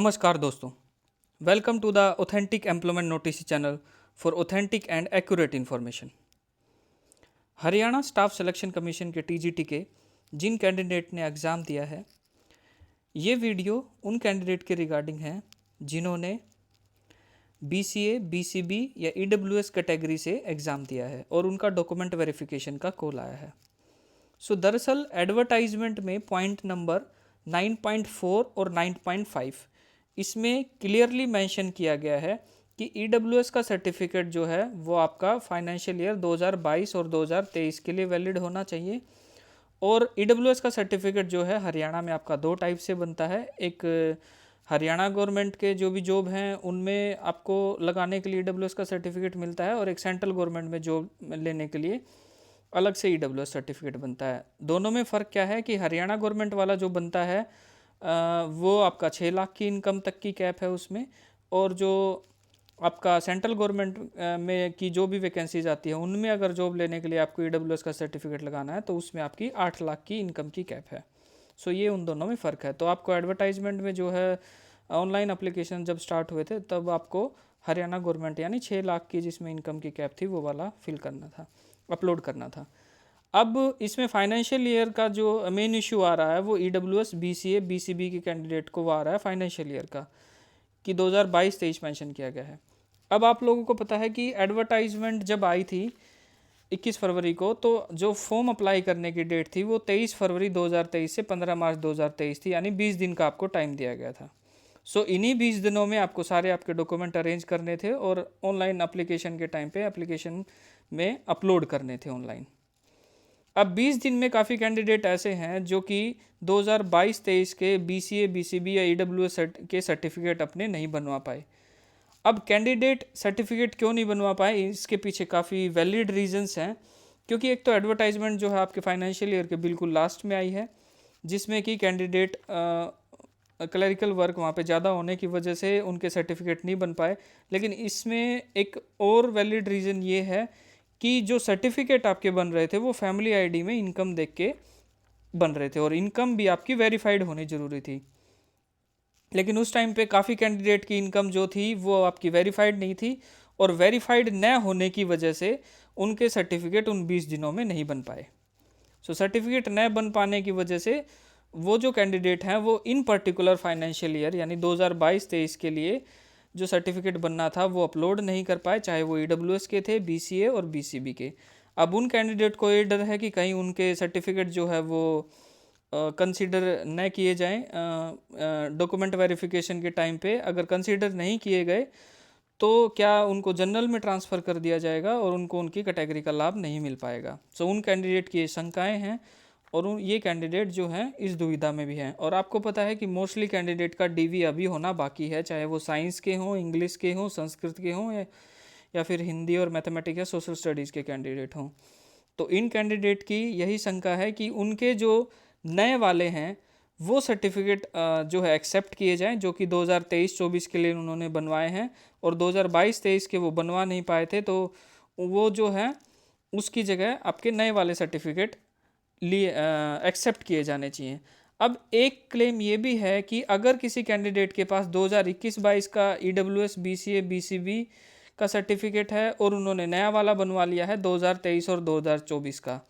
नमस्कार दोस्तों, welcome to the authentic employment notice channel for authentic and accurate information. Haryana staff selection commission के TGT के जिन candidate ने एग्ज़ाम दिया है, ये वीडियो उन कैंडिडेट के रिगार्डिंग है जिन्होंने बीसीए, बीसीबी या ईडब्ल्यूएस कैटेगरी से एग्ज़ाम दिया है और उनका डॉक्यूमेंट वेरिफिकेशन का कॉल आया है। दरअसल एडवर्टाइजमेंट में पॉइंट नंबर 9.4 और 9.5 इसमें क्लियरली मेंशन किया गया है कि ईडब्ल्यूएस का सर्टिफिकेट जो है वो आपका फाइनेंशियल ईयर 2022 और 2023 के लिए वैलिड होना चाहिए। और ईडब्ल्यूएस का सर्टिफिकेट जो है हरियाणा में आपका दो टाइप से बनता है। एक हरियाणा गवर्नमेंट के जो भी जॉब हैं उनमें आपको लगाने के लिए ईडब्ल्यूएस का सर्टिफिकेट मिलता है, और एक सेंट्रल गवर्नमेंट में जॉब लेने के लिए अलग से ईडब्ल्यूएस सर्टिफिकेट बनता है। दोनों में फ़र्क क्या है कि हरियाणा गवर्नमेंट वाला जो बनता है वो आपका 6 लाख की इनकम तक की कैप है उसमें, और जो आपका सेंट्रल गवर्नमेंट में की जो भी वैकेंसीज आती है उनमें अगर जॉब लेने के लिए आपको ईडब्ल्यूएस का सर्टिफिकेट लगाना है तो उसमें आपकी 8 लाख की इनकम की कैप है। ये उन दोनों में फ़र्क है। तो आपको एडवर्टाइजमेंट में जो है ऑनलाइन एप्लीकेशन जब स्टार्ट हुए थे तब आपको हरियाणा गवर्नमेंट यानी 6 लाख की जिसमें इनकम की कैप थी वो वाला फिल करना था, अपलोड करना था। अब इसमें फाइनेंशियल ईयर का जो मेन इशू आ रहा है वो ईडब्ल्यूएस, बीसीए, बीसीबी के कैंडिडेट को वो आ रहा है फाइनेंशियल ईयर का कि 2022-23 मेंशन किया गया है। अब आप लोगों को पता है कि एडवर्टाइजमेंट जब आई थी 21 फरवरी को, तो जो फॉर्म अप्लाई करने की डेट थी वो 23 फरवरी 2023 से 15 मार्च 2023 थी, यानी 20 दिन का आपको टाइम दिया गया था। इन्हीं 20 दिनों में आपको सारे आपके डॉक्यूमेंट अरेंज करने थे और ऑनलाइन एप्लीकेशन के टाइम पे एप्लीकेशन में अपलोड करने थे ऑनलाइन। अब 20 दिन में काफ़ी कैंडिडेट ऐसे हैं जो कि 2022-23 के बीसीए, बीसीबी या ईडब्ल्यूएस के सर्टिफिकेट अपने नहीं बनवा पाए। अब कैंडिडेट सर्टिफिकेट क्यों नहीं बनवा पाए, इसके पीछे काफ़ी वैलिड रीजंस हैं। क्योंकि एक तो एडवर्टाइजमेंट जो है आपके फाइनेंशियल ईयर के बिल्कुल लास्ट में आई है, जिसमें कि कैंडिडेट क्लरिकल वर्क वहाँ पे ज़्यादा होने की वजह से उनके सर्टिफिकेट नहीं बन पाए। लेकिन इसमें एक और वैलिड रीज़न ये है कि जो सर्टिफिकेट आपके बन रहे थे वो फैमिली आईडी में इनकम देख के बन रहे थे, और इनकम भी आपकी वेरीफाइड होनी ज़रूरी थी। लेकिन उस टाइम पे काफ़ी कैंडिडेट की इनकम जो थी वो आपकी वेरीफाइड नहीं थी, और वेरीफाइड न होने की वजह से उनके सर्टिफिकेट उन 20 दिनों में नहीं बन पाए। सर्टिफिकेट न बन पाने की वजह से वो जो कैंडिडेट हैं वो इन पर्टिकुलर फाइनेंशियल ईयर यानी 2022-23 के लिए जो सर्टिफिकेट बनना था वो अपलोड नहीं कर पाए, चाहे वो ईडब्ल्यूएस के थे, बीसीए और बीसीबी के। अब उन कैंडिडेट को ये डर है कि कहीं उनके सर्टिफिकेट जो है वो कंसीडर न किए जाएं डॉक्यूमेंट वेरिफिकेशन के टाइम पे। अगर कंसीडर नहीं किए गए तो क्या उनको जनरल में ट्रांसफ़र कर दिया जाएगा और उनको उनकी कैटेगरी का लाभ नहीं मिल पाएगा। उन कैंडिडेट की ये शंकाएँ हैं, और ये कैंडिडेट जो हैं इस दुविधा में भी हैं। और आपको पता है कि मोस्टली कैंडिडेट का डीवी अभी होना बाकी है, चाहे वो साइंस के हों, इंग्लिश के हों, संस्कृत के हों, या फिर हिंदी और मैथमेटिक्स या सोशल स्टडीज़ के कैंडिडेट हों। तो इन कैंडिडेट की यही शंका है कि उनके जो नए वाले हैं वो सर्टिफिकेट जो है एक्सेप्ट किए जाएं, जो कि 2023-24 के लिए उन्होंने बनवाए हैं, और 2022-23 के वो बनवा नहीं पाए थे, तो वो जो है उसकी जगह आपके नए वाले सर्टिफिकेट लिए एक्सेप्ट किए जाने चाहिए। अब एक क्लेम ये भी है कि अगर किसी कैंडिडेट के पास 2021-22 का ईडब्ल्यूएस, बीसीए, बीसीबी का सर्टिफिकेट है और उन्होंने नया वाला बनवा लिया है 2023 और 2024 का,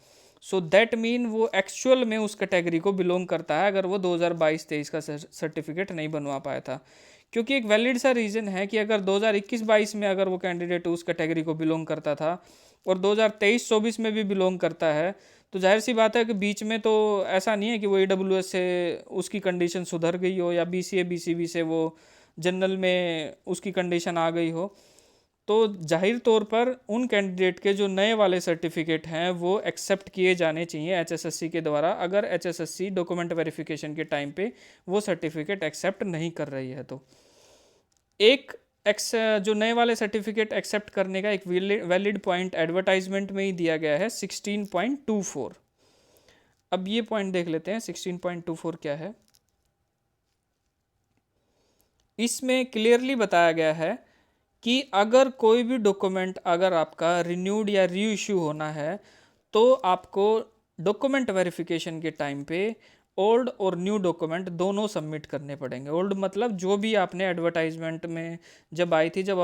दैट मीन वो एक्चुअल में उस कैटेगरी को बिलोंग करता है अगर वो 2022-23 का सर्टिफिकेट नहीं बनवा पाया था। क्योंकि एक वैलिड सा रीज़न है कि अगर 2021-22 में अगर वो कैंडिडेट उस कैटेगरी को बिलोंग करता था और 2023-24 में भी बिलोंग करता है, तो जाहिर सी बात है कि बीच में तो ऐसा नहीं है कि वो ईडब्ल्यूएस से उसकी कंडीशन सुधर गई हो या बीसीए, बीसीबी से वो जनरल में उसकी कंडीशन आ गई हो। तो जाहिर तौर पर उन कैंडिडेट के जो नए वाले सर्टिफिकेट हैं वो एक्सेप्ट किए जाने चाहिए एचएसएससी के द्वारा, अगर एचएसएससी डॉक्यूमेंट वेरिफिकेशन के टाइम पे वो सर्टिफिकेट एक्सेप्ट नहीं कर रही है। तो एक जो नए वाले सर्टिफिकेट एक्सेप्ट करने का एक वैलिड पॉइंट एडवर्टाइजमेंट में ही दिया गया है 16.24। अब ये पॉइंट देख लेते हैं 16.24 क्या है। इसमें क्लियरली बताया गया है कि अगर कोई भी डॉक्यूमेंट अगर आपका रिन्यूड या री इशू होना है तो आपको डॉक्यूमेंट वेरिफिकेशन के टाइम पे ओल्ड और न्यू डॉक्यूमेंट दोनों सबमिट करने पड़ेंगे। ओल्ड मतलब जो भी आपने एडवर्टाइजमेंट में जब आई थी, जब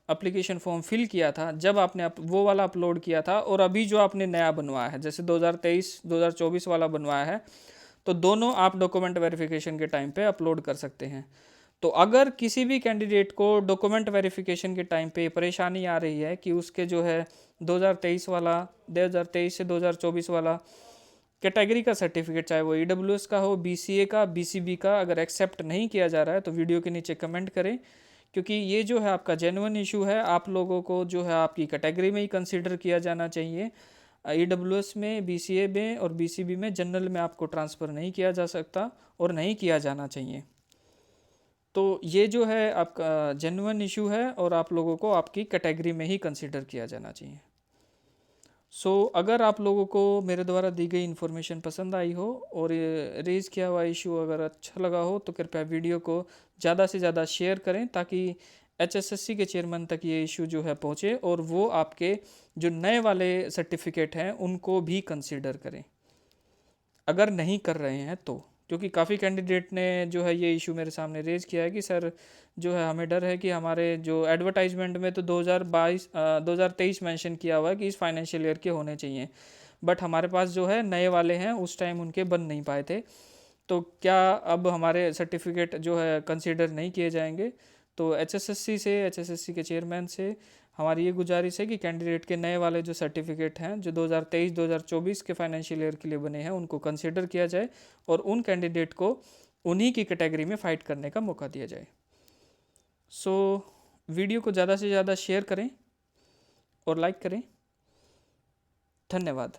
अप्लीकेशन फॉर्म फिल किया था, जब आपने वो वाला अपलोड किया था, और अभी जो आपने नया बनवाया है, जैसे 2023 2024 वाला बनवाया है, तो दोनों आप डॉक्यूमेंट वेरिफिकेशन के टाइम पे अपलोड कर सकते हैं। तो अगर किसी भी कैंडिडेट को डॉक्यूमेंट वेरिफिकेशन के टाइम पे परेशानी आ रही है कि उसके जो है 2023 से 2024 वाला कैटेगरी का सर्टिफिकेट, चाहे वो ईडब्ल्यूएस का हो, बीसीए का, बीसीबी का, अगर एक्सेप्ट नहीं किया जा रहा है तो वीडियो के नीचे कमेंट करें, क्योंकि ये जो है आपका जेन्युइन इशू है। आप लोगों को जो है आपकी कैटेगरी में ही कंसीडर किया जाना चाहिए। ईडब्ल्यूएस में, बीसीए में और बीसीबी में, जनरल में आपको ट्रांसफ़र नहीं किया जा सकता और नहीं किया जाना चाहिए। तो ये जो है आपका जेन्युइन इशू है और आप लोगों को आपकी कैटेगरी में ही कंसीडर किया जाना चाहिए। अगर आप लोगों को मेरे द्वारा दी गई इन्फॉर्मेशन पसंद आई हो और रेज़ किया हुआ इशू अगर अच्छा लगा हो, तो कृपया वीडियो को ज़्यादा से ज़्यादा शेयर करें, ताकि एचएसएससी के चेयरमैन तक ये इशू जो है पहुँचे और वो आपके जो नए वाले सर्टिफिकेट हैं उनको भी कंसीडर करें, अगर नहीं कर रहे हैं तो। क्योंकि काफ़ी कैंडिडेट ने जो है ये इशू मेरे सामने रेज़ किया है कि सर जो है हमें डर है कि हमारे जो एडवर्टाइजमेंट में तो 2023 मेंशन किया हुआ है कि इस फाइनेंशियल ईयर के होने चाहिए, बट हमारे पास जो है नए वाले हैं, उस टाइम उनके बन नहीं पाए थे, तो क्या अब हमारे सर्टिफिकेट जो है कंसीडर नहीं किए जाएंगे। तो एचएसएससी के चेयरमैन से हमारी ये गुजारिश है कि कैंडिडेट के नए वाले जो सर्टिफिकेट हैं जो 2023-2024 के फाइनेंशियल ईयर के लिए बने हैं उनको कंसीडर किया जाए और उन कैंडिडेट को उन्हीं की कैटेगरी में फ़ाइट करने का मौका दिया जाए। वीडियो को ज़्यादा से ज़्यादा शेयर करें और लाइक करें। धन्यवाद।